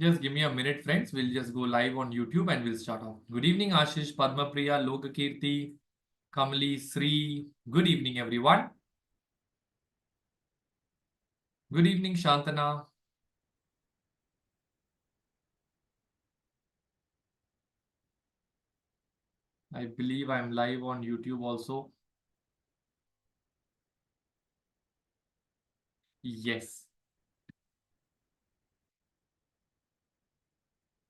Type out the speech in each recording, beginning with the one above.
Just give me a minute, friends. We'll just go live on YouTube and we'll start off. Good evening, Ashish, Padma Priya, Lokakirti, Kamali, Sri. Good evening, everyone. Good evening, Shantana. I believe I'm live on YouTube also. Yes.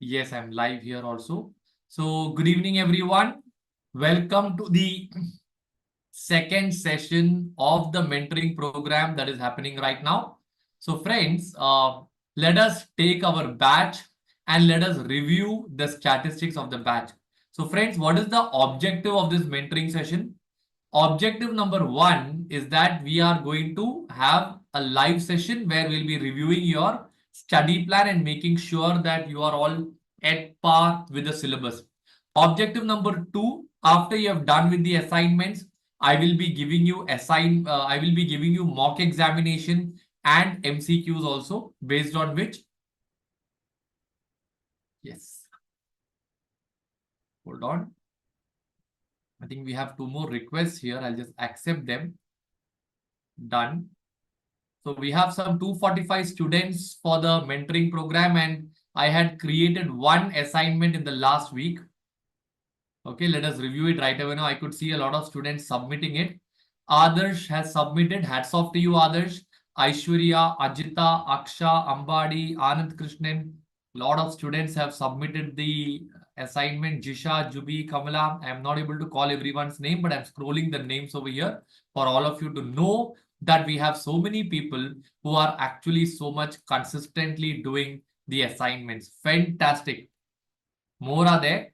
Yes, I'm live here also. So, good evening, everyone. Welcome to the second session of the mentoring program that is happening right now. So friends, let us take our batch and let us review the statistics of the batch. So friends, what is the objective of this mentoring session? Objective number one is that we are going to have a live session where we'll be reviewing your study plan and making sure that you are all at par with the syllabus. Objective number two, after you have done with the assignments, I will be giving you mock examination and MCQs also, based on which, yes, hold on. I think we have two more requests here. I'll just accept them. Done. So we have some 245 students for the mentoring program, and I had created one assignment in the last week. Okay, let us review it right away now. I could see a lot of students submitting it. Adarsh has submitted. Hats off to you, Adarsh. Aishwarya, Ajita, Aksha, Ambadi, Anand Krishnan. A lot of students have submitted the assignment. Jisha, Jubi, Kamala. I am not able to call everyone's name, but I'm scrolling the names over here for all of you to know that we have so many people who are actually so much consistently doing the assignments. Fantastic. More are there.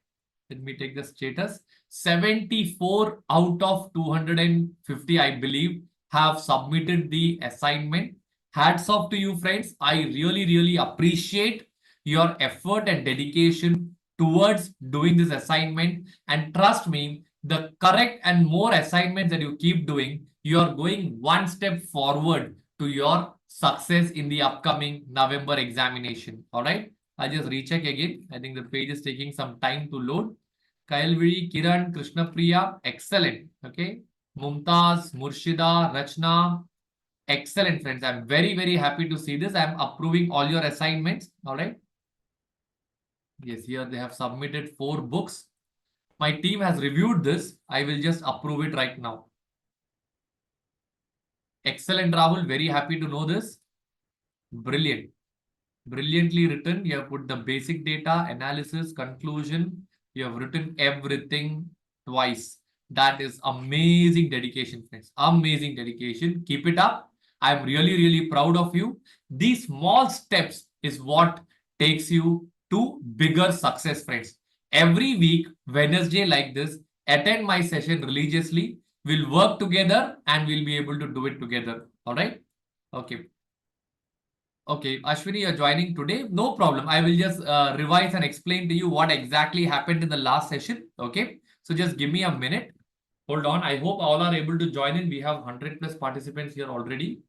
Let me take the status. 74 out of 250, I believe, have submitted the assignment. Hats off to you, friends. I really, really appreciate your effort and dedication towards doing this assignment. And trust me, the correct and more assignments that you keep doing, you are going one step forward to your success in the upcoming November examination. All right. I'll just recheck again. I think the page is taking some time to load. Kailviri, Kiran, Krishnapriya, excellent. Okay. Mumtaz, Murshida, Rachna, excellent, friends. I'm very, very happy to see this. I'm approving all your assignments. All right. Yes, here they have submitted 4 books. My team has reviewed this. I will just approve it right now. Excellent, Rahul. Very happy to know this. Brilliant. Brilliantly written. You have put the basic data, analysis, conclusion. You have written everything twice. That is amazing dedication, friends. Amazing dedication. Keep it up. I'm really, really proud of you. These small steps is what takes you to bigger success, friends. Every week, Wednesday like this, attend my session religiously. We'll work together and we'll be able to do it together. All right? Okay. Okay, Ashwini, you're joining today. No problem. I will just revise and explain to you what exactly happened in the last session. Okay, so just give me a minute. Hold on. I hope all are able to join in. We have 100 plus participants here already.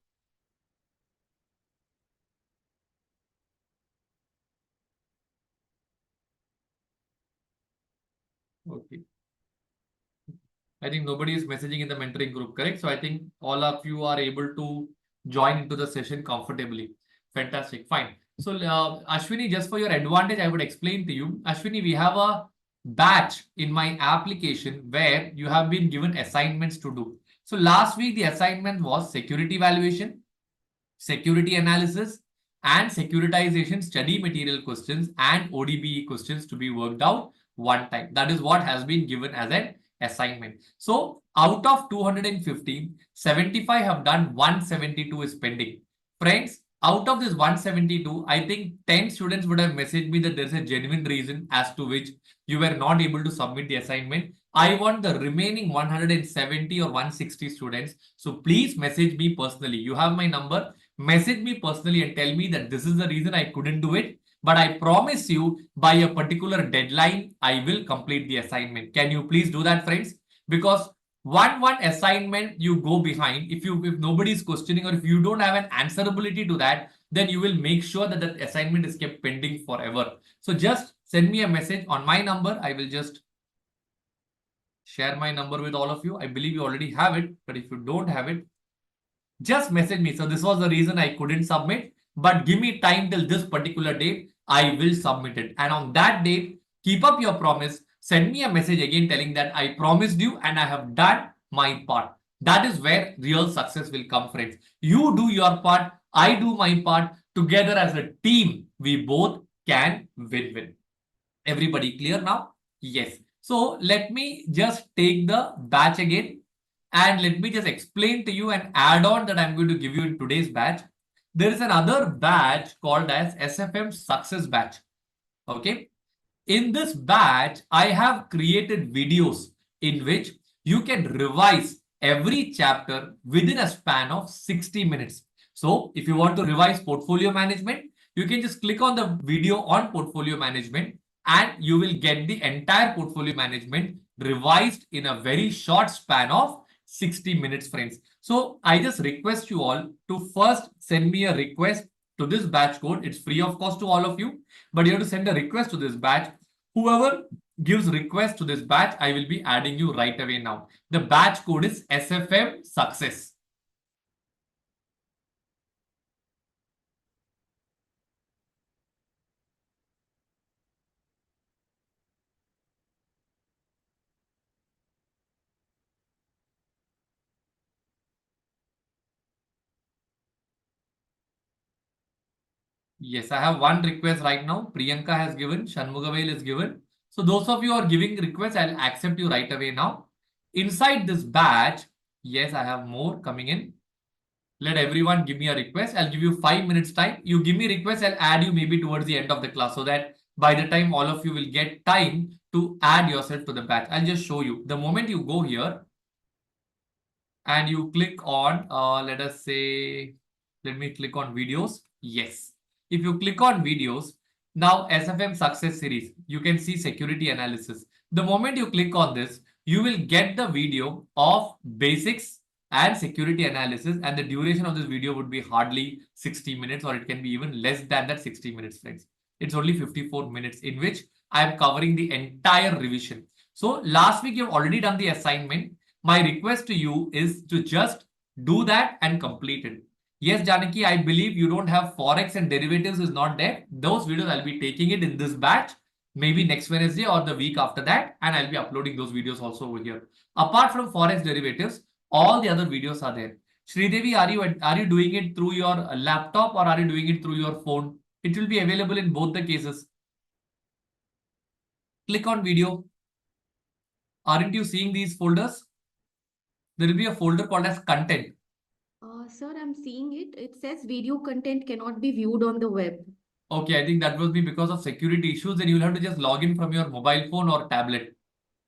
Okay. I think nobody is messaging in the mentoring group, correct? So I think all of you are able to join into the session comfortably. Fantastic. Fine. So Ashwini, just for your advantage, I would explain to you. Ashwini, we have a batch in my application where you have been given assignments to do. So last week, the assignment was security valuation, security analysis, and securitization study material questions and ODBE questions to be worked out one time. That is what has been given as an assignment. So out of 215, 75 have done, 172 is pending. Friends, out of this 172, I think 10 students would have messaged me that there's a genuine reason as to which you were not able to submit the assignment. I want the remaining 170 or 160 students. So please message me personally. You have my number. Message me personally and tell me that this is the reason I couldn't do it. But I promise you, by a particular deadline, I will complete the assignment. Can you please do that, friends? Because one assignment you go behind. If nobody is questioning, or if you don't have an answerability to that, then you will make sure that that assignment is kept pending forever. So just send me a message on my number. I will just share my number with all of you. I believe you already have it, but if you don't have it, just message me. So this was the reason I couldn't submit, but give me time till this particular date. I will submit it. And on that date, keep up your promise. Send me a message again telling that I promised you and I have done my part. That is where real success will come, friends. You do your part, I do my part. Together as a team, we both can win-win. Everybody clear now? Yes. So let me just take the batch again, and let me just explain to you an add-on that I'm going to give you in today's batch. There is another batch called as SFM Success Batch. Okay. In this batch, I have created videos in which you can revise every chapter within a span of 60 minutes. So if you want to revise portfolio management, you can just click on the video on portfolio management and you will get the entire portfolio management revised in a very short span of 60 minutes, friends. So I just request you all to first send me a request to this batch code. It's free of cost to all of you, but you have to send a request to this batch. Whoever gives request to this batch, I will be adding you right away now. The batch code is SFM Success. Yes, I have one request right now. Priyanka has given, Shanmugavel is given. So those of you who are giving requests, I'll accept you right away now. Inside this batch, yes, I have more coming in. Let everyone give me a request. I'll give you 5 minutes time. You give me request, I'll add you maybe towards the end of the class so that by the time all of you will get time to add yourself to the batch. I'll just show you. The moment you go here and you click on, let us say, let me click on videos. Yes. If you click on videos, now SFM Success Series, you can see security analysis. The moment you click on this, you will get the video of basics and security analysis, and the duration of this video would be hardly 60 minutes, or it can be even less than that 60 minutes, friends. It's only 54 minutes in which I am covering the entire revision. So last week you've already done the assignment. My request to you is to just do that and complete it. Yes, Janaki, I believe you don't have Forex and derivatives is not there. Those videos I'll be taking it in this batch, maybe next Wednesday or the week after that, and I'll be uploading those videos also over here. Apart from Forex derivatives, all the other videos are there. Sridevi, are you doing it through your laptop or are you doing it through your phone? It will be available in both the cases. Click on video. Aren't you seeing these folders? There will be a folder called as content. Sir, I'm seeing it. It says video content cannot be viewed on the web. Okay, I think that will be because of security issues. Then you'll have to just log in from your mobile phone or tablet.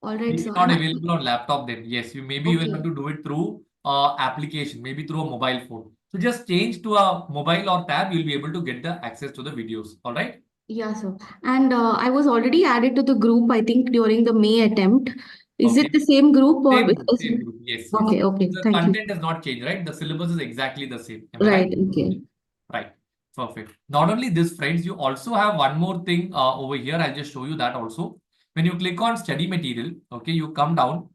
All right, Maybe sir. not available on laptop then. Yes, you will have Okay. to do it through application, maybe through a mobile phone. So just change to a mobile or tab. You'll be able to get the access to the videos. All right. Yeah, sir. And I was already added to the group, I think, during the May attempt. Is it Okay. the same group or Same group, is same it? group. Yes, yes. Okay, okay. The Thank you. content has not changed, right? The syllabus is exactly the same. Am I right? Right, okay. Right. Perfect. Not only this, friends, you also have one more thing over here. I'll just show you that also. When you click on study material, okay, you come down,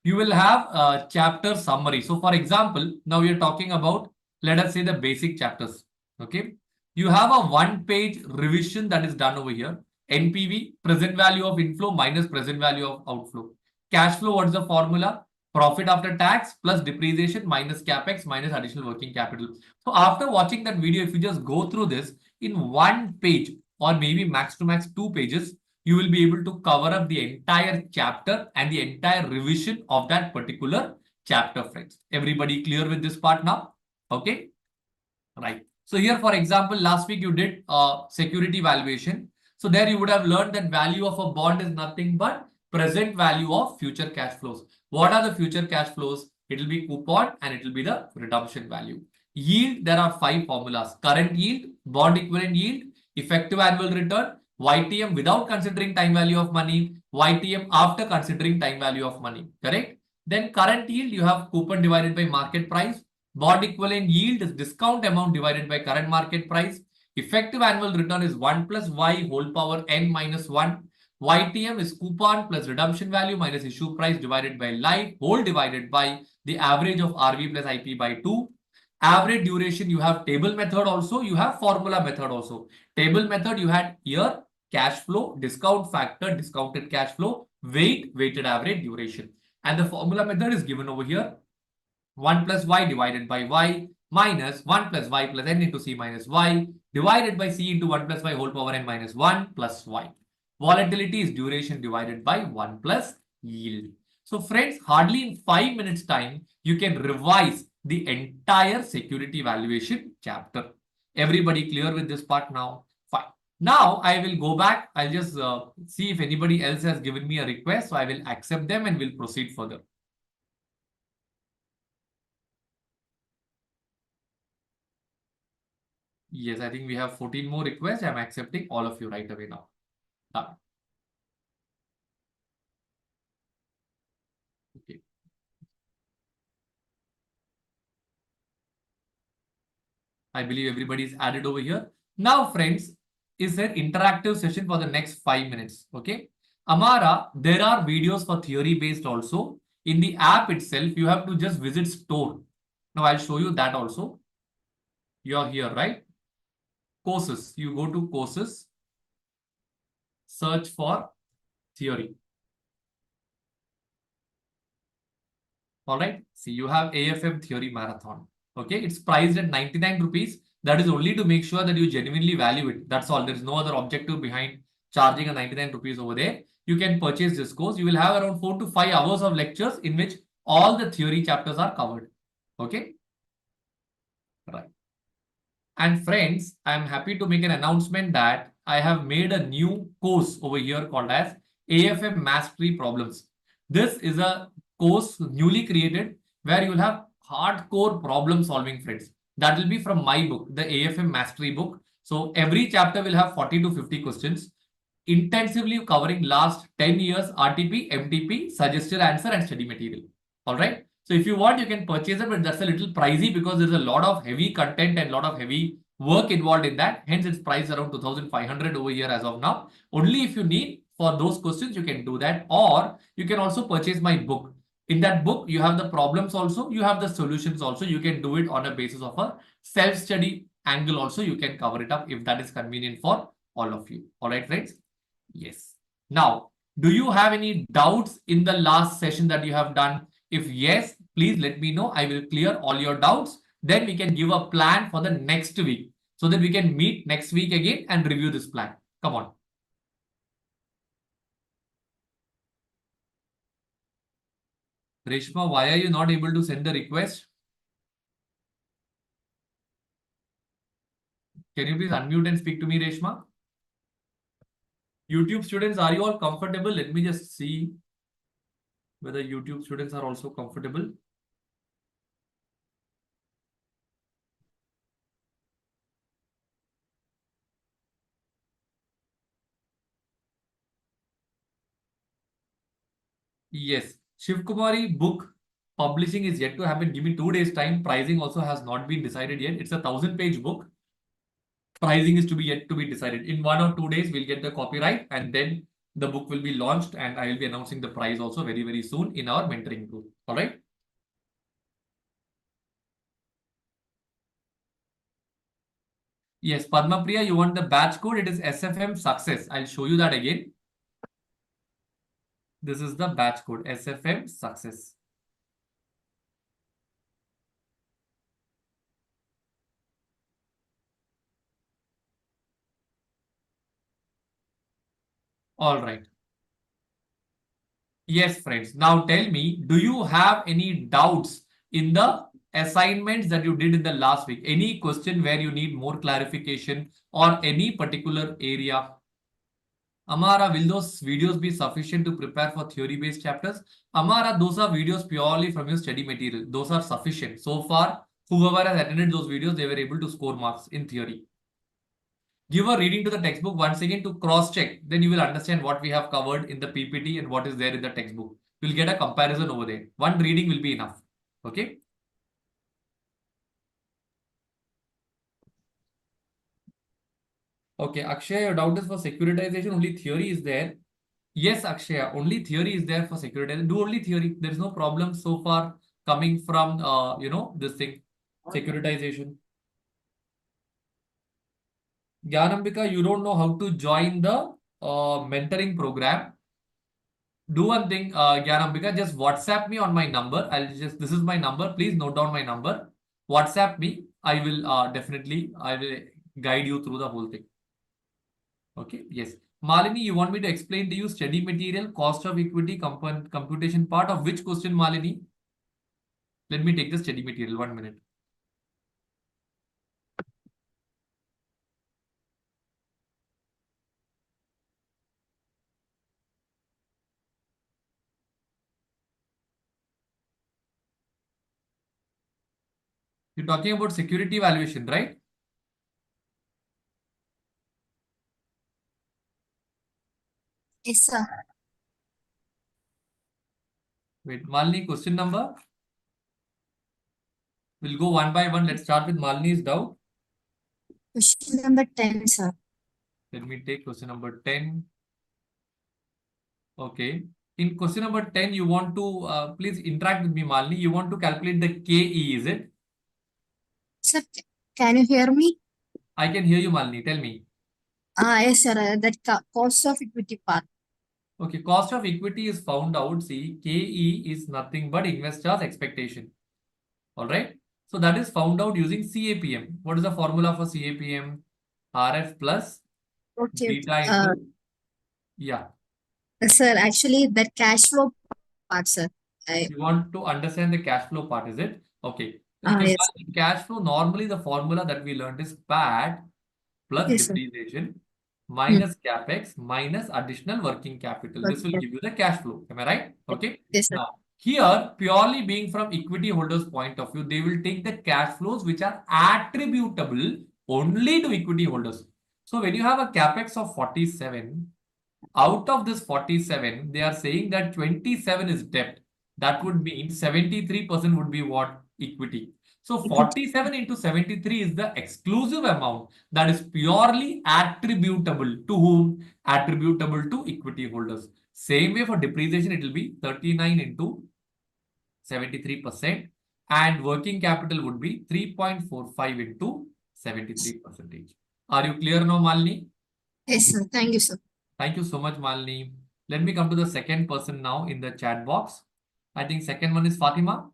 you will have a chapter summary. So for example, now we are talking about, let us say the basic chapters. Okay. You have a one-page revision that is done over here. NPV, present value of inflow minus present value of outflow. Cash flow, what's the formula? Profit after tax plus depreciation minus capex minus additional working capital. So after watching that video, if you just go through this in one page or maybe max to max 2 pages, you will be able to cover up the entire chapter and the entire revision of that particular chapter, friends. Everybody clear with this part now? Okay, right. So here, for example, last week you did security valuation. So there you would have learned that value of a bond is nothing but present value of future cash flows. What are the future cash flows? It will be coupon and it will be the redemption value. Yield, there are 5 formulas. Current yield, bond equivalent yield, effective annual return, YTM without considering time value of money, YTM after considering time value of money. Correct? Then current yield, you have coupon divided by market price. Bond equivalent yield is discount amount divided by current market price. Effective annual return is 1 plus y whole power n minus 1. YTM is coupon plus redemption value minus issue price divided by life whole divided by the average of RV plus IP by 2. Average duration, you have table method also, you have formula method also. Table method, you had year, cash flow, discount factor, discounted cash flow, weighted average duration. And the formula method is given over here. 1 plus y divided by y minus 1 plus y plus n into c minus y divided by c into 1 plus y whole power n minus 1 plus y. Volatility is duration divided by 1 plus yield. So friends, hardly in 5 minutes time, you can revise the entire security valuation chapter. Everybody clear with this part now? Fine. Now I will go back. I'll just see if anybody else has given me a request. So I will accept them and we'll proceed further. Yes, I think we have 14 more requests. I'm accepting all of you right away now. Done. Okay. I believe everybody is added over here. Now, friends, is an interactive session for the next 5 minutes. Okay. Amara, there are videos for theory based also. In the app itself, you have to just visit store. Now, I'll show you that also. You're here, right? Courses. You go to courses, search for theory. All right. See, you have AFM Theory Marathon. Okay. It's priced at 99 rupees. That is only to make sure that you genuinely value it. That's all. There is no other objective behind charging a 99 rupees over there. You can purchase this course. You will have around 4 to 5 hours of lectures in which all the theory chapters are covered. Okay. Right. And friends, I'm happy to make an announcement that I have made a new course over here called as AFM Mastery Problems. This is a course newly created where you will have hardcore problem solving, friends. That will be from my book, the AFM Mastery book. So every chapter will have 40 to 50 questions, intensively covering last 10 years RTP, MTP, suggested answer and study material. All right. So if you want, you can purchase it, but that's a little pricey because there's a lot of heavy content and a lot of heavy work involved in that. Hence, it's priced around 2,500 over here as of now. Only if you need for those questions, you can do that. Or you can also purchase my book. In that book, you have the problems also, you have the solutions also. You can do it on a basis of a self-study angle also. You can cover it up if that is convenient for all of you. All right, friends? Yes. Now, do you have any doubts in the last session that you have done? If yes, please let me know. I will clear all your doubts. Then we can give a plan for the next week so that we can meet next week again and review this plan. Come on. Reshma, why are you not able to send the request? Can you please unmute and speak to me, Reshma? YouTube students, are you all comfortable? Let me just see whether YouTube students are also comfortable. Yes. Shiv Kumari book publishing is yet to happen. Give me 2 days time. Pricing also has not been decided yet. It's a 1,000-page book. Pricing is to be yet to be decided. In 1 or 2 days, we'll get the copyright and then the book will be launched and I will be announcing the price also very, very soon in our mentoring group. All right. Yes, Padma Priya, you want the batch code? It is SFM Success. I'll show you that again. This is the batch code, SFM Success. All right. Yes, friends. Now tell me, do you have any doubts in the assignments that you did in the last week? Any question where you need more clarification or any particular area? Amara, will those videos be sufficient to prepare for theory-based chapters? Amara, those are videos purely from your study material. Those are sufficient. So far, whoever has attended those videos, they were able to score marks in theory. Give a reading to the textbook once again to cross-check. Then you will understand what we have covered in the PPT and what is there in the textbook. We'll get a comparison over there. One reading will be enough. Okay. Okay, Akshay, your doubt is for securitization, only theory is there. Yes, Akshaya, only theory is there for securitization. Do only theory. There is no problem so far coming from, this thing, securitization. Gyanambika, you don't know how to join the mentoring program. Do one thing, Gyanambika, just WhatsApp me on my number. This is my number. Please note down my number. WhatsApp me. I will I will guide you through the whole thing. Okay, yes. Malini, you want me to explain to you study material, cost of equity, computation part of which question, Malini? Let me take the study material. 1 minute. You're talking about security valuation, right? Yes, sir. Wait, Malini, question number? We'll go one by one. Let's start with Malini's doubt. Question number 10, sir. Let me take question number 10. Okay. In question number 10, you want to, please interact with me, Malini. You want to calculate the KE, is it? Sir, can you hear me? I can hear you, Malini. Tell me. Yes, sir. That cost of equity part. Okay, cost of equity is found out. See, KE is nothing but investor's expectation. All right. So that is found out using CAPM. What is the formula for CAPM? RF plus Okay. beta into, yeah. Sir, actually, that cash flow part, sir. You want to understand the cash flow part, is it? Okay. Yes. Cash flow, normally the formula that we learned is PAT plus Yes, sir. depreciation minus capex minus additional working capital. This will Okay. give you the cash flow. Am I right? Okay. Yes, sir. Now, here, purely being from equity holders' point of view, they will take the cash flows which are attributable only to equity holders. So when you have a capex of 47, out of this 47, they are saying that 27 is debt. That would mean 73% would be what? Equity. So 47 into 73 is the exclusive amount that is purely attributable to whom? Attributable to equity holders. Same way for depreciation, it will be 39 into 73%, and working capital would be 3.45 into 73%. Are you clear now, Malini? Yes, sir. Thank you, sir. Thank you so much, Malini. Let me come to the second person now in the chat box. I think second one is Fatima.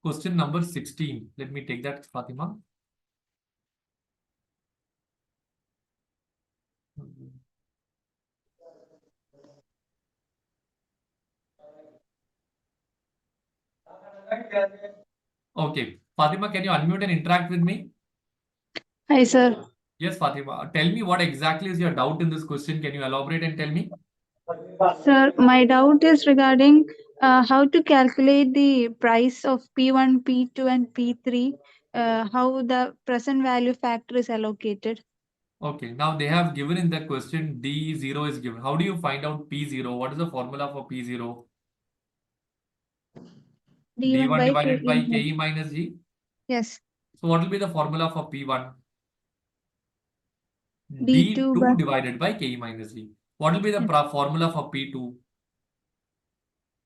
Question number 16. Let me take that, Fatima. Okay. Fatima, can you unmute and interact with me? Hi, sir. Yes, Fatima. Tell me what exactly is your doubt in this question. Can you elaborate and tell me? Sir, my doubt is regarding how to calculate the price of P1, P2, and P3, how the present value factor is allocated. Okay. Now they have given in the question D0 is given. How do you find out P0? What is the formula for P0? D1 D1 by divided by KE. KE minus G. Yes. So what will be the formula for P1? D2 by D2 divided by KE minus G. What will be the formula for P2?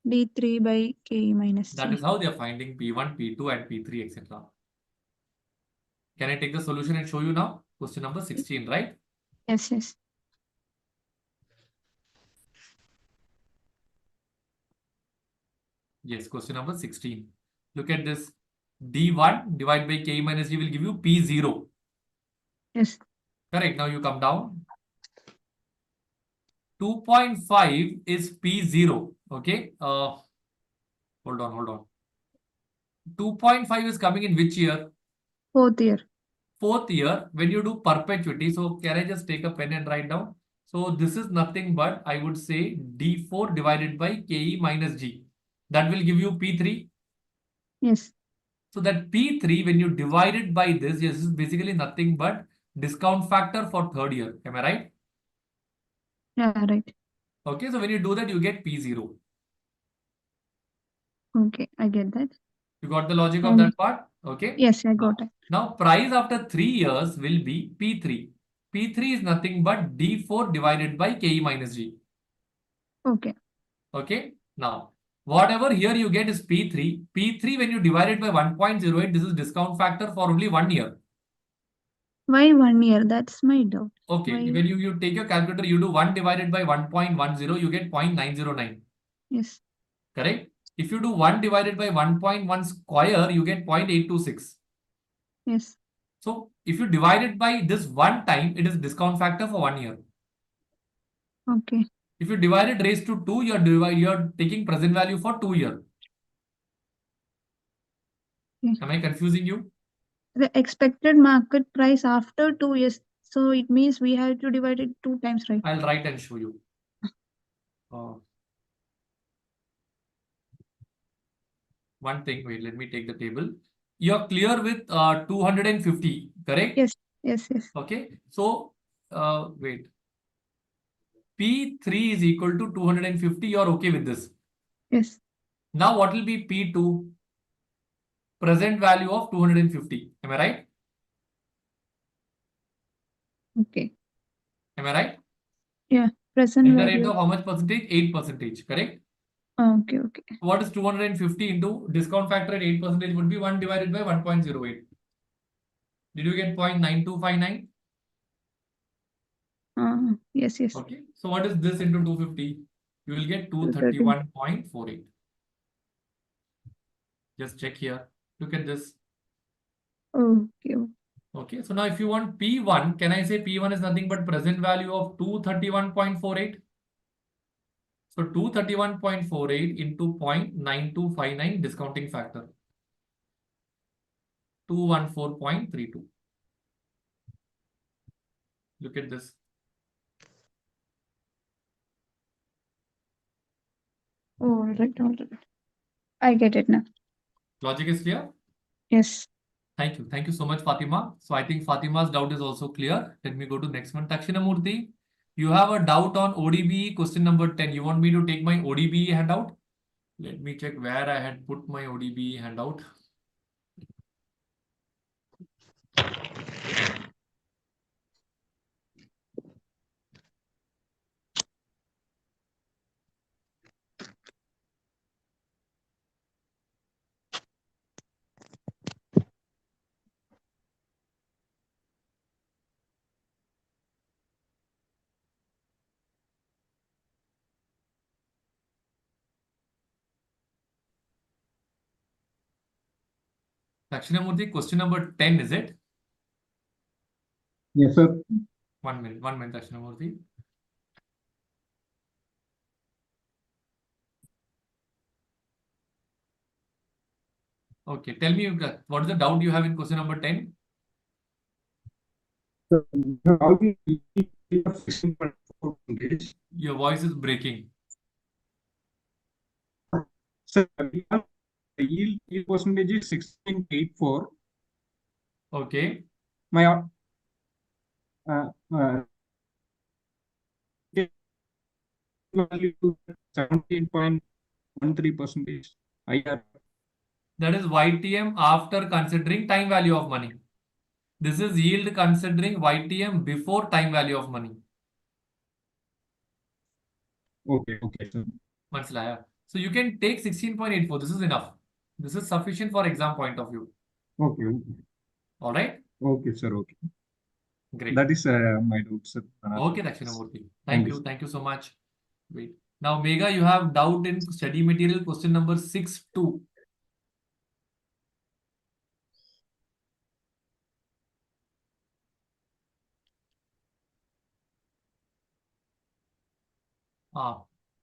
D3 by KE minus That G. is how they are finding P1, P2, and P3, etc. Can I take the solution and show you now? Question number 16, right? Yes, yes. Yes, question number 16. Look at this. D1 divided by KE minus G will give you P0. Yes. Correct. Now you come down. 2.5 is P0. Okay. Hold on. 2.5 is coming in which year? Fourth year. Fourth year, when you do perpetuity. So can I just take a pen and write down? So this is nothing but I would say D4 divided by KE minus G. That will give you P3. Yes. So that P3, when you divide it by this, yes, is basically nothing but discount factor for third year. Am I right? Yeah, right. Okay, so when you do that, you get P0. Okay, I get that. You got the logic of And that part? Okay. yes, I got it. Now, price after 3 years will be P3. P3 is nothing but D4 divided by KE minus G. Okay. Okay. Now, whatever here you get is P3. P3 when you divide it by 1.08, this is discount factor for only 1 year. Why 1 year? That's my doubt. Okay. Why? When you take your calculator, you do 1 divided by 1.10, you get 0.909. Yes. Correct? If you do 1 divided by 1.1 square, you get 0.826. Yes. So if you divide it by this one time, it is discount factor for 1 year. Okay. If you divide it raised to 2, you're taking present value for 2 years. Okay. Am I confusing you? The expected market price after 2 years. So it means we have to divide it 2 times, right? I'll write and show you. One thing, wait, let me take the table. You're clear with 250, correct? Yes. Yes. Yes. Okay. So, wait. P3 is equal to 250. You're okay with this. Yes. Now, what will be P2? Present value of 250. Am I right? Okay. Am I right? Yeah. Present At the rate value. of how much percentage? 8%, correct? Okay. Okay. What is 250 into discount factor at 8% would be 1 divided by 1.08. Did you get 0.9259? Yes. Yes. Okay. So what is this into 250? You will get 231.48. Just check here. Look at this. Okay. Okay. So now if you want P1, can I say P1 is nothing but present value of 231.48? So 231.48 into 0.9259 discounting factor. 214.32. Look at this. All right. All right. I get it now. Logic is clear? Yes. Thank you. Thank you so much, Fatima. So I think Fatima's doubt is also clear. Let me go to next one. Dakshinamurthy, you have a doubt on ODB question number 10. You want me to take my ODB handout? Let me check where I had put my ODB handout. Dakshinamurthy, question number 10, is it? Yes, sir. 1 minute, Dakshinamurthy. Okay, tell me what is the doubt you have in question number 10? So, how do you yield of 16.4%? Your voice is breaking. Sir, we have the yield percentage is 16.84. Okay. My value to 17.13%. IR. That is YTM after considering time value of money. This is yield considering YTM before time value of money. Okay, sir. Manslaya. So you can take 16.84. This is enough. This is sufficient for exam point of view. Okay. All right. Okay, sir. Okay. Great. That is my doubt, sir. Okay, Dakshinamurthy. Thank you. Thank you so much. Wait. Now, Megha, you have doubt in study material question number 6.2.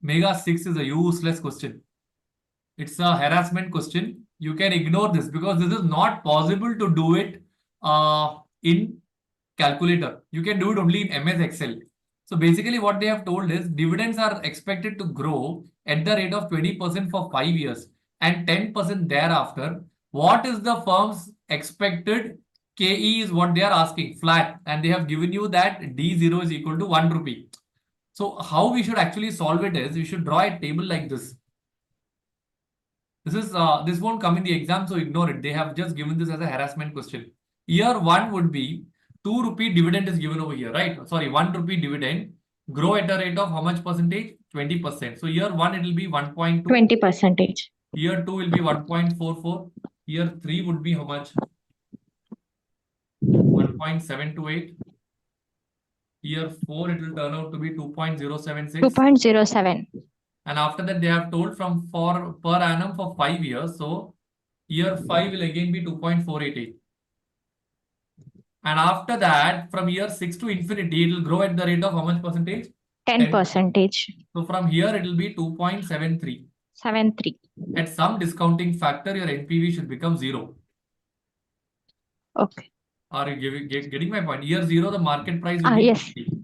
Megha 6 is a useless question. It's a harassment question. You can ignore this because this is not possible to do it in calculator. You can do it only in MS Excel. So basically what they have told is dividends are expected to grow at the rate of 20% for 5 years and 10% thereafter. What is the firm's expected KE is what they are asking, flat, and they have given you that D0 is equal to 1 rupee. So how we should actually solve it is we should draw a table like this. This won't come in the exam, so ignore it. They have just given this as a harassment question. Year 1 would be 2 rupee dividend is given over here, right? Sorry, 1 rupee dividend grow at a rate of how much percentage? 20%. So year 1 it will be 1.2. 20%. Year 2 will be 1.44. Year 3 would be how much? 1.728. Year 4 it will turn out to be 2.076. 2.07. And after that they have told from for per annum for 5 years. So year 5 will again be 2.488. And after that, from year 6 to infinity, it will grow at the rate of how much percentage? 10%. So from here, it will be 2.73. 73. At some discounting factor, your NPV should become 0. Okay. Are you getting my point? Year 0, the market price will be Yes. 50.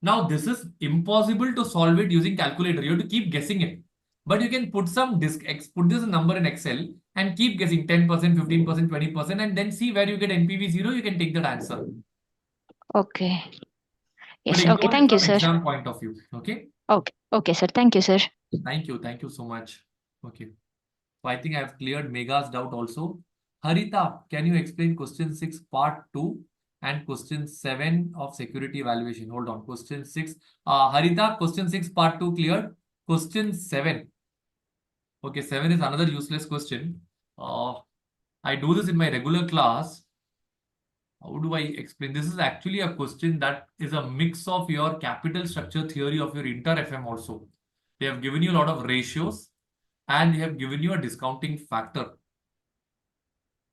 Now, this is impossible to solve it using calculator. You have to keep guessing it. But you can put put this number in Excel and keep guessing 10%, 15%, 20%, and then see where you get NPV 0, you can take that answer. Okay. But Yes. ignore Okay. it Thank you, from sir. exam point of view. Okay. Okay. Okay, sir. Thank you, sir. Thank you. Thank you so much. Okay. So I think I have cleared Mega's doubt also. Harita, can you explain question 6 part 2 and question 7 of security evaluation? Hold on. Question 6. Harita, question 6 part 2 cleared. Question 7. Okay, 7 is another useless question. I do this in my regular class. How do I explain? This is actually a question that is a mix of your capital structure theory of your inter FM also. They have given you a lot of ratios and they have given you a discounting factor.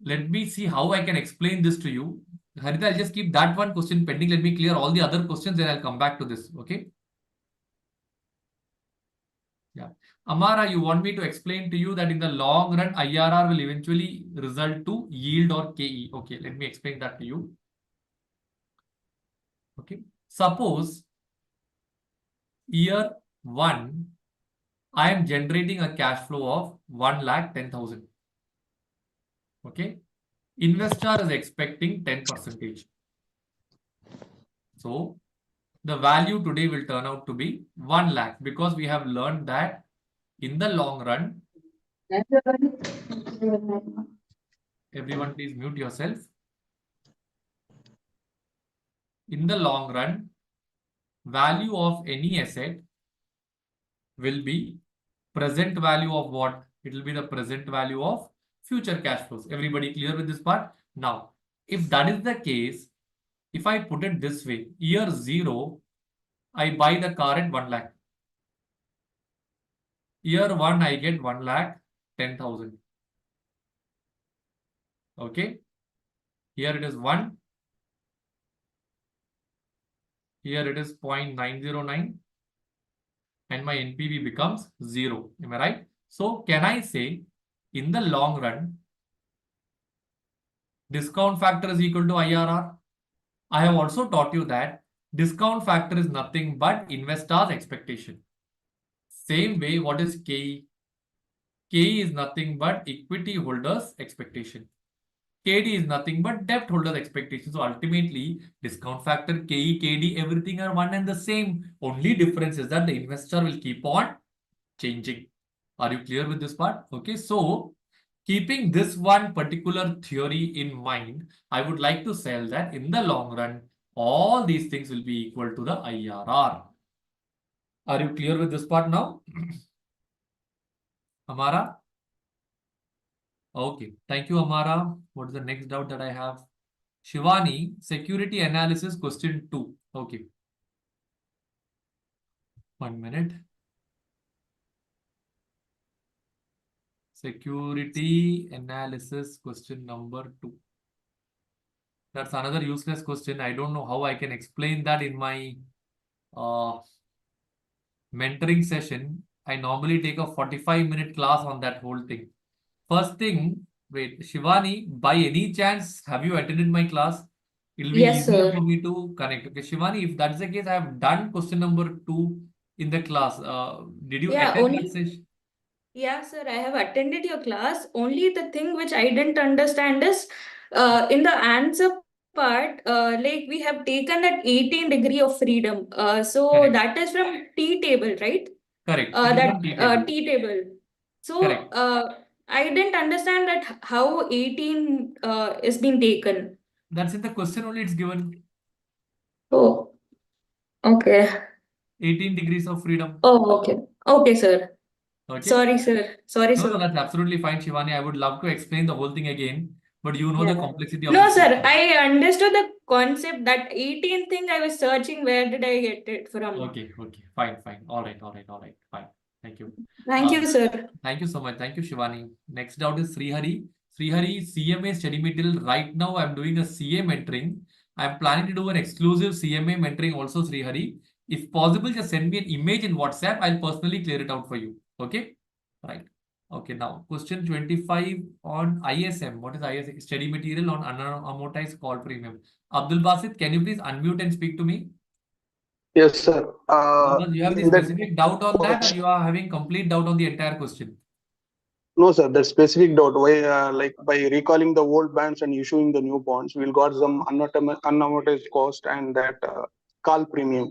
Let me see how I can explain this to you. Harita, I'll just keep that one question pending. Let me clear all the other questions, then I'll come back to this. Okay. Yeah. Amara, you want me to explain to you that in the long run, IRR will eventually result to yield or KE. Okay, let me explain that to you. Okay. Suppose year 1, I am generating a cash flow of 1,10,000. Okay. Investor is expecting 10%. So the value today will turn out to be 1 lakh because we have learned that in the long run, everyone please mute yourself. In the long run, value of any asset will be present value of what? It will be the present value of future cash flows. Everybody clear with this part? Now, if that is the case, if I put it this way, year 0, I buy the car at 1 lakh. Year 1, I get 1,10,000. Okay. Here it is 1. Here it is 0.909. And my NPV becomes 0. Am I right? So can I say in the long run, discount factor is equal to IRR? I have also taught you that discount factor is nothing but investor's expectation. Same way, what is KE? KE is nothing but equity holders' expectation. KD is nothing but debt holders' expectation. So ultimately, discount factor, KE, KD, everything are one and the same. Only difference is that the investor will keep on changing. Are you clear with this part? Okay, so keeping this one particular theory in mind, I would like to say that in the long run, all these things will be equal to the IRR. Are you clear with this part now? Amara? Okay, thank you, Amara. What is the next doubt that I have? Shivani, security analysis question 2. Okay. 1 minute. Security analysis question number 2. That's another useless question. I don't know how I can explain that in my mentoring session. I normally take a 45-minute class on that whole thing. First thing, wait, Shivani, by any chance, have you attended my class? It'll be Yes, easier sir. for me to connect. Okay, Shivani, if that's the case, I have done question number 2 in the class. Did you Yeah, attend that only. session? Yeah, sir, I have attended your class. Only the thing which I didn't understand is in the answer part, like we have taken that 18 degree of freedom. So Correct. that is from T table, right? Correct. It is on T table. T table. So Correct. I didn't understand that how 18 is being taken. That's in the question only, it's given Oh, okay. 18 degrees of freedom. Oh, okay. Okay, sir. Okay. Sorry, sir. Sorry, No, sir. that's absolutely fine, Shivani. I would love to explain the whole thing again, but you know the Yeah. complexity of No, this sir. question. I understood the concept. That 18 thing I was searching. Where did I get it from? Okay, fine. All right, fine. Thank you. Thank you, sir. Thank you so much. Thank you, Shivani. Next doubt is Srihari. Srihari, CMA study material. Right now, I'm doing a CA mentoring. I'm planning to do an exclusive CMA mentoring also, Srihari. If possible, just send me an image in WhatsApp. I'll personally clear it out for you. Okay? Right. Okay, now question 25 on ISM. What is ISM? Study material on unamortized call premium. Abdul Basit, can you please unmute and speak to me? Yes, sir. Because you have the In that, specific doubt on that, or you are having complete doubt on the entire question? no, sir, the specific doubt why, like by recalling the old bonds and issuing the new bonds, we'll got some unamortized cost and that call premium.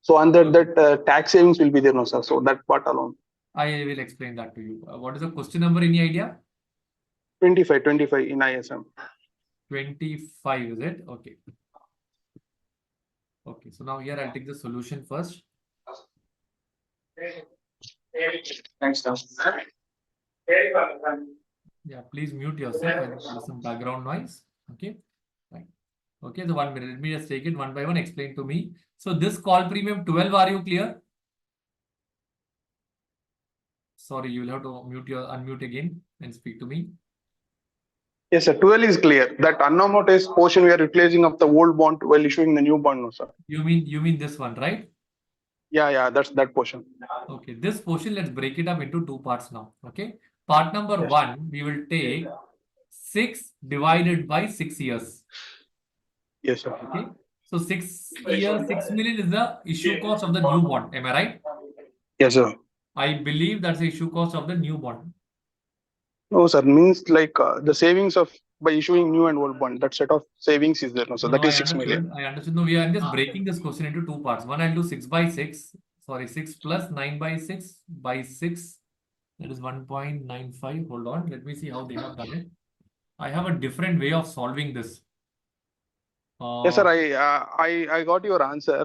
So under that tax savings will be there, no, sir. So that part alone. I will explain that to you. What is the question number? Any idea? 25 in ISM. 25, is it? Okay. Okay, so now here I'll take the solution first. Thanks, sir. Yeah, please mute yourself. I think there's some background noise. Okay, right. Okay, so 1 minute. Let me just take it one by one. Explain to me. So this call premium 12, are you clear? Sorry, you will have to unmute again and speak to me. Yes, sir. 12 is clear. That unamortized portion we are replacing of the old bond while issuing the new bond, no, sir. You mean this one, right? Yeah, that's that portion. Okay, this portion, let's break it up into two parts now. Okay, part number Yes. 1, we will take 6 divided by 6 years. Yes, sir. Okay, so 6 years, 6 million is the issue cost of the new bond. Am I right? Yes, sir. I believe that's the issue cost of the new bond. No, sir. Means like the savings of by issuing new and old bond. That set of savings is there, no, sir. No, That is 6 million. I understood. No, I'm just breaking this question into two parts. One, I'll do 6 by 6. Sorry, 6 plus 9 by 6 by 6. That is 1.95. Hold on. Let me see how they have done it. I have a different way of solving this. Yes, sir. I got your answer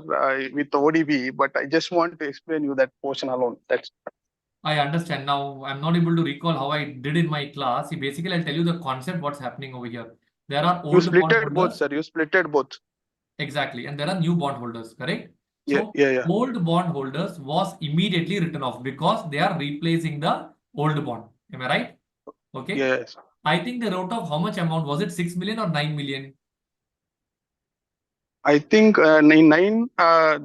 with ODB, but I just want to explain you that portion alone. That's I understand. Now, I'm not able to recall how I did in my class. See, basically, I'll tell you the concept, what's happening over here. There are you old splitted both, bondholders. sir. You splitted both. Exactly. And there are new bondholders, correct? Yeah, So, yeah. old bondholders was immediately written off because they are replacing the old bond. Am I right? Okay. Yes. I think they wrote off how much amount? Was it 6 million or 9 million? I think in 9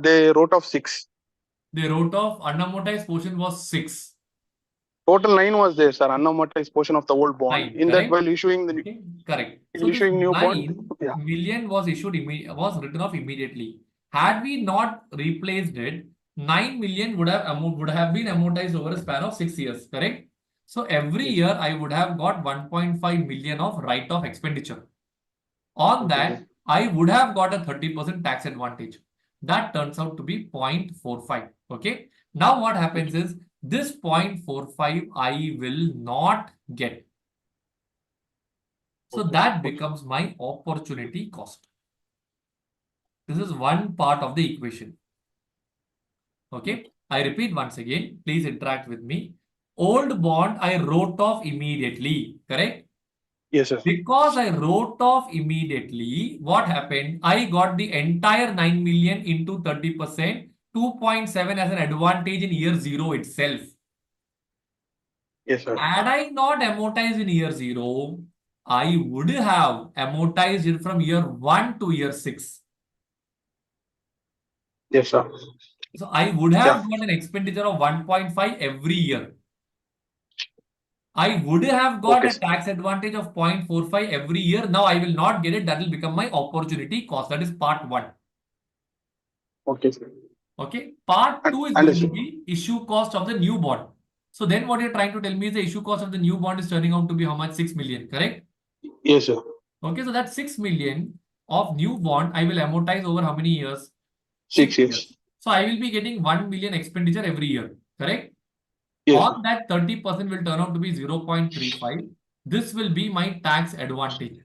they wrote off 6. They wrote off unamortized portion was 6. Total 9 was there, sir. Unamortized portion of the old bond. 9, In that, correct? while issuing the Okay, correct. So this issuing new 9 bond, yeah. million was was written off immediately. Had we not replaced it, 9 million would have been amortized over a span of 6 years, correct? So every Yes. year I would have got 1.5 million of write-off expenditure. On that, I would have got a 30% tax advantage. That turns out to be 0.45. Okay. Now what happens is this 0.45 I will not get. So that becomes my opportunity cost. This is one part of the equation. Okay. I repeat once again. Please interact with me. Old bond I wrote off immediately. Correct? Yes, sir. Because I wrote off immediately, what happened? I got the entire 9 million into 30%, 2.7 as an advantage in year 0 itself. Yes, sir. Had I not amortized in year 0, I would have amortized it from year 1 to year 6. Yes, sir. So I would have got an expenditure of 1.5 every year. I would have got a tax advantage of 0.45 every year. Now I will not get it. That will become my opportunity cost. That is part 1. Okay, sir. Okay. Part 2 is going to be issue cost of the new bond. So then what you're trying to tell me is the issue cost of the new bond is turning out to be how much? 6 million, correct? Yes, sir. Okay. So that 6 million of new bond, I will amortize over how many years? 6 years. So I will be getting 1 million expenditure every year, correct? Yes. On that 30% will turn out to be 0.35. This will be my tax advantage.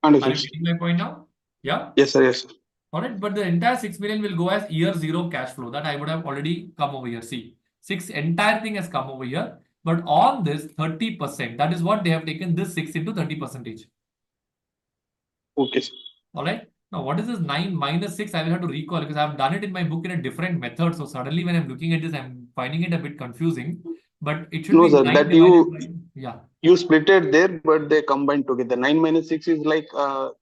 Are you Understood. getting my point now? Yeah. Yes, sir. Yes, sir. All right, but the entire 6 million will go as year 0 cash flow. That I would have already come over here. See, entire thing has come over here. But on this 30%, that is what they have taken this 6 into 30%. Okay, sir. All right. Now, what is this 9 minus 6? I will have to recall because I've done it in my book in a different method. So suddenly when I'm looking at this, I'm finding it a bit confusing. But it should No, be sir, 9 that divided by, yeah. you split it there, but they combined together. 9 minus 6 is like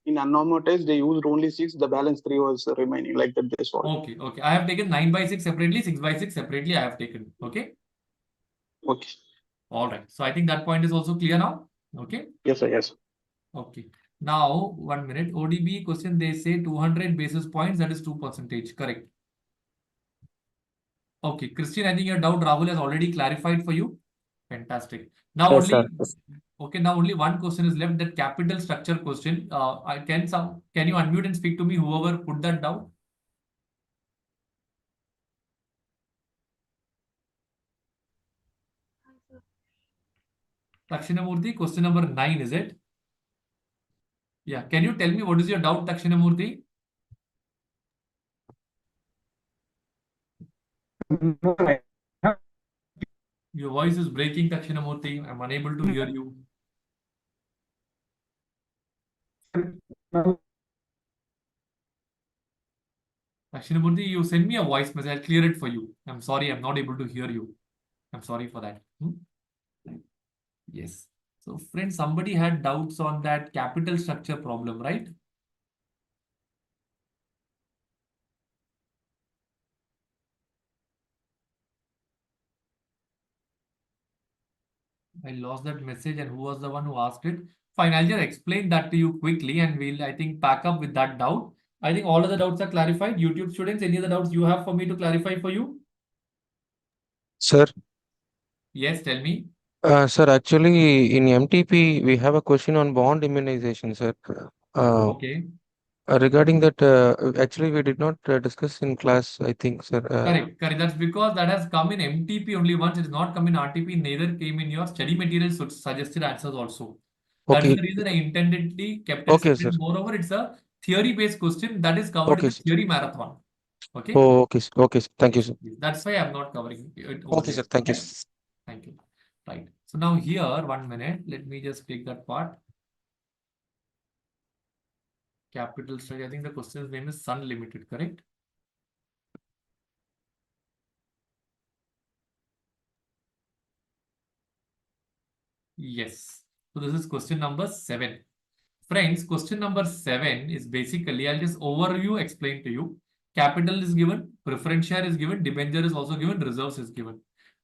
in unamortized, they used only 6, the balance 3 was remaining, like that they solved. Okay, okay. I have taken 9 by 6 separately, 6 by 6 separately. I have taken. Okay. Okay. All right. So I think that point is also clear now. Okay. Yes, sir. Yes. Okay. Now, 1 minute. ODB question, they say 200 basis points, that is 2%. Correct. Okay. Christian, I think your doubt Rahul has already clarified for you. Fantastic. Now Yes, only, sir. okay, now only one question is left, that capital structure question. Can you unmute and speak to me, whoever put that down? Dakshinamurthy, question number 9, is it? Yeah. Can you tell me what is your doubt, Dakshinamurthy? No, I have Your voice is breaking, Dakshinamurthy. I'm unable to hear you. now. Dakshinamurthy, you send me a voice message. I'll clear it for you. I'm sorry, I'm not able to hear you. I'm sorry for that. Yes. So, friends, somebody had doubts on that capital structure problem, right? I lost that message, and who was the one who asked it? Fine, I'll just explain that to you quickly, and we'll, I think, pack up with that doubt. I think all of the doubts are clarified. YouTube students, any other doubts you have for me to clarify for you? Sir, Yes, tell me. sir, actually in MTP we have a question on bond immunization, sir. Okay. Regarding that, actually we did not discuss in class, I think, sir. Correct, correct. That's because that has come in MTP only once. It is not come in RTP, neither came in your study materials suggested answers also. That is Okay, the reason I intendedly kept it okay, sir. separate. Moreover, it's a theory-based question that is covered in Okay, the sir. theory marathon. Okay. Oh, okay, sir. Okay, sir. Thank you, Yes, sir. yes. That's why I'm not covering it over Okay, there. sir. Thank you. Okay? Thank you. Right. So now here, 1 minute. Let me just take that part. Capital structure. I think the question's name is Sun Limited, correct? Yes. So this is question number 7. Friends, question number 7 is basically, I'll just overview explain to you. Capital is given, preference share is given, debenture is also given, reserves is given.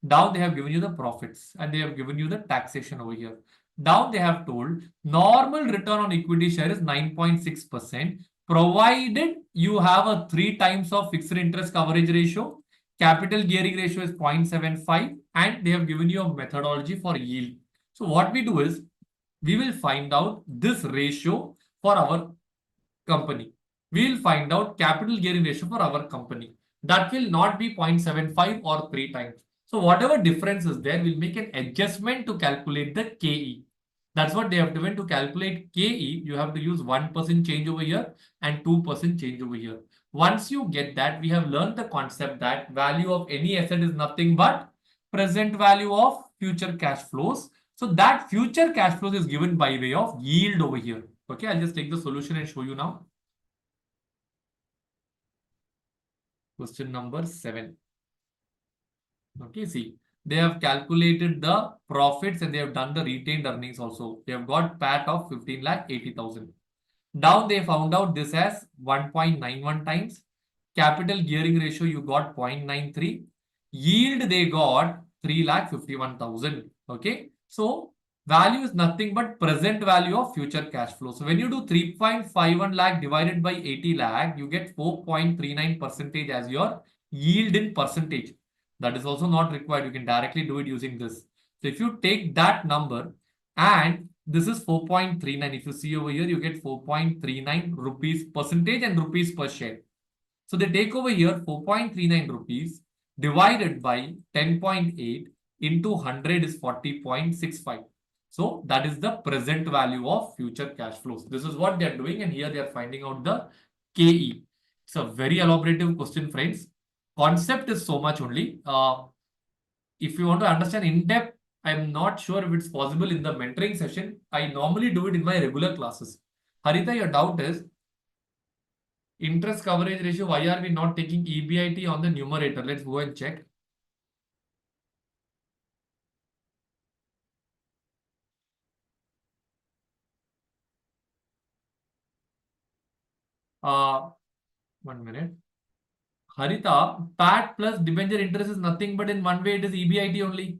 Down they have given you the profits and they have given you the taxation over here. Down they have told normal return on equity share is 9.6%, provided you have a 3 times of fixed interest coverage ratio, capital gearing ratio is 0.75, and they have given you a methodology for yield. So what we do is, we will find out this ratio for our company. We will find out capital gearing ratio for our company. That will not be 0.75 or 3 times. So whatever difference is there, we'll make an adjustment to calculate the KE. That's what they have given. To calculate KE, you have to use 1% change over here and 2% change over here. Once you get that, we have learned the concept that value of any asset is nothing but present value of future cash flows. So that future cash flows is given by way of yield over here. Okay, I'll just take the solution and show you now. Question number 7. Okay, see, they have calculated the profits and they have done the retained earnings also. They have got PAT of 15,80,000. Down they found out this as 1.91 times. Capital gearing ratio you got 0.93. Yield they got 3,51,000. Okay, so value is nothing but present value of future cash flow. So when you do 3.51 lakh divided by 80 lakh, you get 4.39% as your yield in percentage. That is also not required. You can directly do it using this. So if you take that number and this is 4.39. If you see over here, you get 4.39 rupees percentage and rupees per share. So they take over here 4.39 rupees divided by 10.8 into 100 is 40.65. So that is the present value of future cash flows. This is what they are doing, and here they are finding out the KE. It's a very elaborative question, friends. Concept is so much only. If you want to understand in depth, I'm not sure if it's possible in the mentoring session. I normally do it in my regular classes. Harita, your doubt is interest coverage ratio. Why are we not taking EBIT on the numerator? Let's go and check. Uh, 1 minute. Harita, PAT plus debenture interest is nothing but in one way it is EBIT only.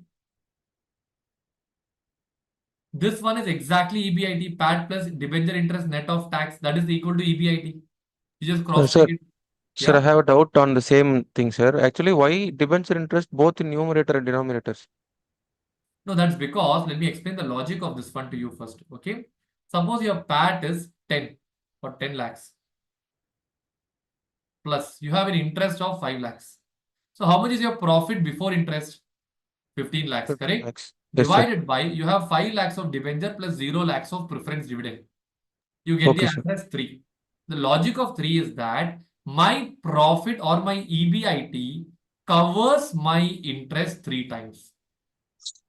This one is exactly EBIT, PAT plus debenture interest net of tax. That is equal to EBIT. You just cross Sir, check it. sir, I Yeah. have a doubt on the same thing, sir. Actually, why debenture interest both in numerator and denominators? No, that's because, let me explain the logic of this one to you first. Okay. Suppose your PAT is 10 or 10 lakhs. Plus you have an interest of 5 lakhs. So how much is your profit before interest? 15 lakhs, 15 correct? lakhs. Yes, sir. Divided by, you have 5 lakhs of debenture plus 0 lakhs of preference dividend. You get the Okay, sir. answer as 3. The logic of 3 is that my profit or my EBIT covers my interest 3 times.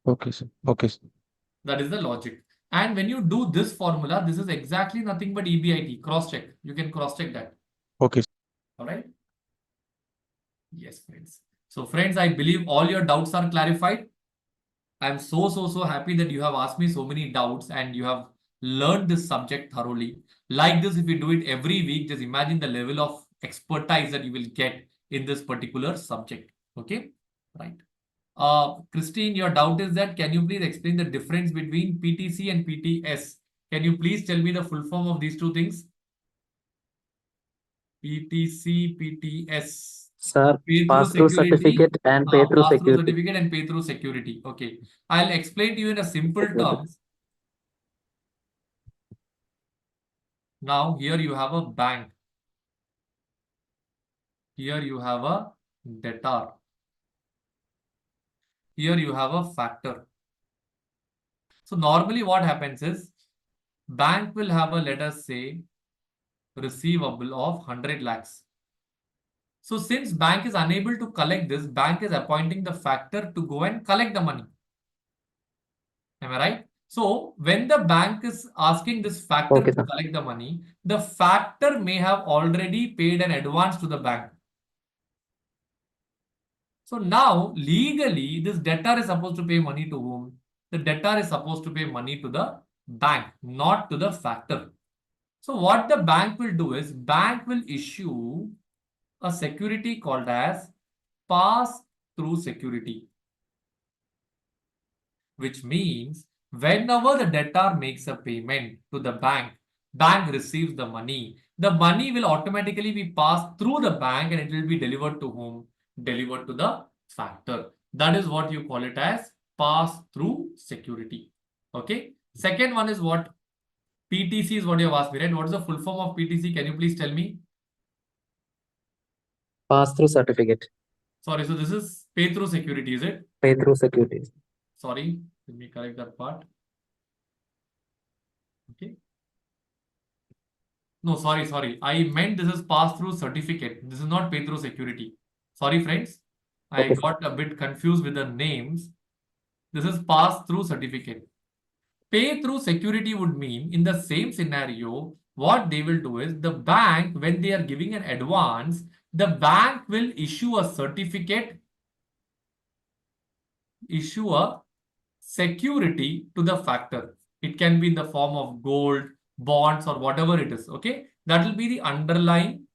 Okay, sir. Okay, sir. That is the logic. And when you do this formula, this is exactly nothing but EBIT. Cross check. You can cross check that. Okay. All right. Yes, friends. So, friends, I believe all your doubts are clarified. I'm so happy that you have asked me so many doubts and you have learned this subject thoroughly. Like this, if you do it every week, just imagine the level of expertise that you will get in this particular subject. Okay, right. Christine, your doubt is that can you please explain the difference between PTC and PTS? Can you please tell me the full form of these two things? PTC, PTS. Sir, Pay through pass-through security, certificate and pay-through pass-through security. certificate and pay-through security. Okay, I'll explain to you in a simple terms. Now, here you have a bank. Here you have a debtor. Here you have a factor. So normally what happens is bank will have a, let us say, receivable of 100 lakhs. So since bank is unable to collect this, bank is appointing the factor to go and collect the money. Am I right? So when the bank is asking this factor Okay, to sir. collect the money, the factor may have already paid an advance to the bank. So now legally this debtor is supposed to pay money to whom? The debtor is supposed to pay money to the bank, not to the factor. So what the bank will do is bank will issue a security called as pass-through security, which means whenever the debtor makes a payment to the bank, bank receives the money. The money will automatically be passed through the bank and it will be delivered to whom? Delivered to the factor. That is what you call it as pass-through security. Okay. Second one is what? PTC is what you have asked me, right? What is the full form of PTC? Can you please tell me? Pass-through certificate, Sorry, so this is pay-through security, is it? pay-through security. Sorry, let me correct that part. Okay. No, sorry. I meant this is pass-through certificate. This is not pay-through security. Sorry, friends. I Okay. got a bit confused with the names. This is pass-through certificate. Pay-through security would mean in the same scenario, what they will do is the bank, when they are giving an advance, the bank will issue a certificate, issue a security to the factor. It can be in the form of gold, bonds, or whatever it is. Okay, that will be the underlying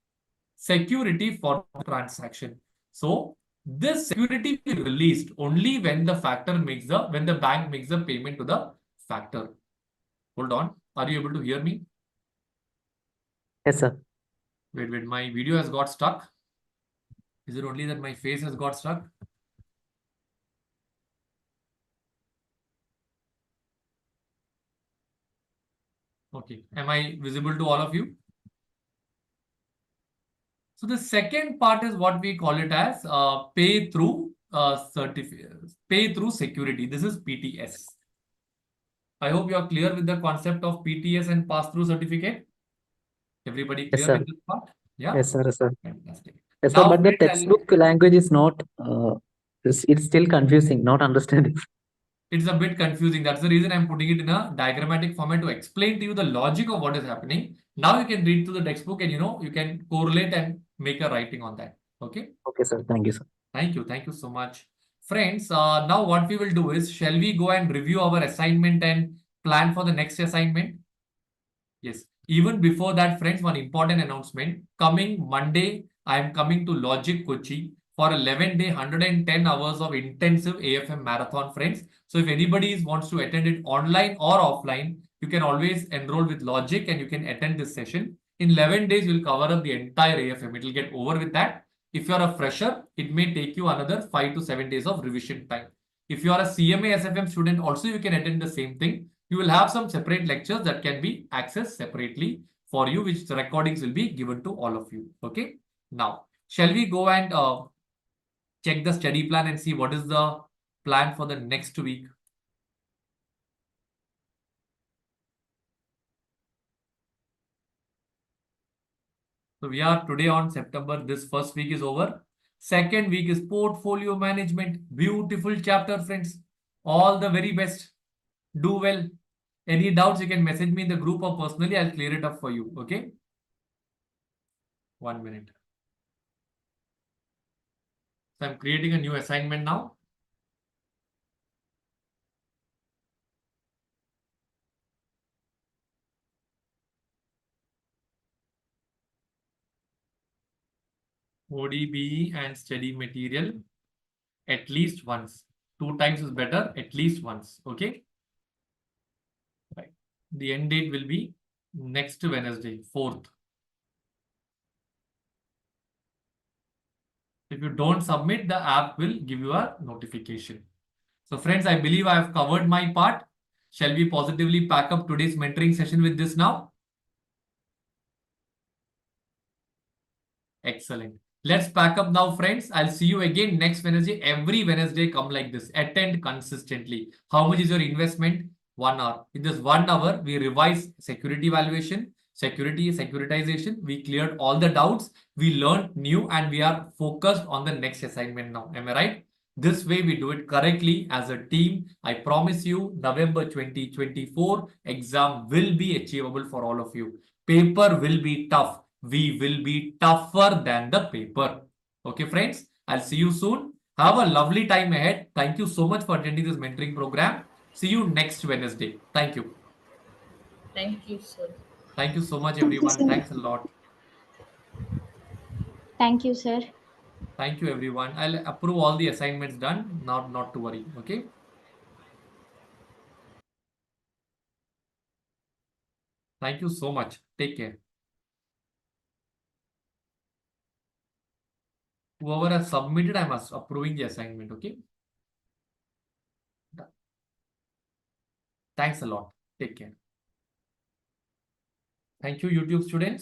security for the transaction. So this security will be released only when the when the bank makes the payment to the factor. Hold on, are you able to hear me? Yes, sir. Wait, my video has got stuck. Is it only that my face has got stuck? Okay, am I visible to all of you? So the second part is what we call it as pay through security. This is PTS. I hope you are clear with the concept of PTS and pass-through certificate. Everybody Yes, clear sir. with this part? Yeah. Yes, sir. Yes, sir. Fantastic. Yes, sir. Now, But the friends, textbook language is not. It's still confusing. Not understanding. it's a bit confusing. That's the reason I'm putting it in a diagrammatic format to explain to you the logic of what is happening. Now you can read through the textbook and you can correlate and make a writing on that. Okay. Okay, sir. Thank you, sir. Thank you. Thank you so much. Friends, now what we will do is, shall we go and review our assignment and plan for the next assignment? Yes. Even before that, friends, one important announcement. Coming Monday, I am coming to Logic Kochi for 11-day, 110 hours of intensive AFM marathon, friends. So if anybody wants to attend it online or offline, you can always enroll with Logic and you can attend this session. In 11 days, we'll cover up the entire AFM. It will get over with that. If you're a fresher, it may take you another 5 to 7 days of revision time. If you are a CMA SFM student, also you can attend the same thing. You will have some separate lectures that can be accessed separately for you, which the recordings will be given to all of you. Okay. Now, shall we go and check the study plan and see what is the plan for the next week? So we are today on September. This first week is over. Second week is portfolio management. Beautiful chapter, friends. All the very best. Do well. Any doubts, you can message me in the group or personally. I'll clear it up for you. Okay. 1 minute. So I'm creating a new assignment now. ODBE and study material at least once. 2 times is better, at least once. Okay. Right. The end date will be next Wednesday, 4th. If you don't submit, the app will give you a notification. So friends, I believe I have covered my part. Shall we positively pack up today's mentoring session with this now? Excellent. Let's pack up now, friends. I'll see you again next Wednesday. Every Wednesday, come like this. Attend consistently. How much is your investment? 1 hour. In this 1 hour, we revise security valuation, securitization. We cleared all the doubts. We learned new and we are focused on the next assignment now. Am I right? This way we do it correctly as a team. I promise you, November 2024 exam will be achievable for all of you. Paper will be tough. We will be tougher than the paper. Okay, friends, I'll see you soon. Have a lovely time ahead. Thank you so much for attending this mentoring program. See you next Wednesday. Thank you. Thank you, sir. Thank you so much, Thank you, everyone. sir. Thanks a lot. Thank you, sir. Thank you, everyone. I'll approve all the assignments done. Not to worry. Okay. Thank you so much. Take care. Whoever has submitted, I'm approving the assignment. Okay. Thanks a lot. Take care. Thank you, YouTube students.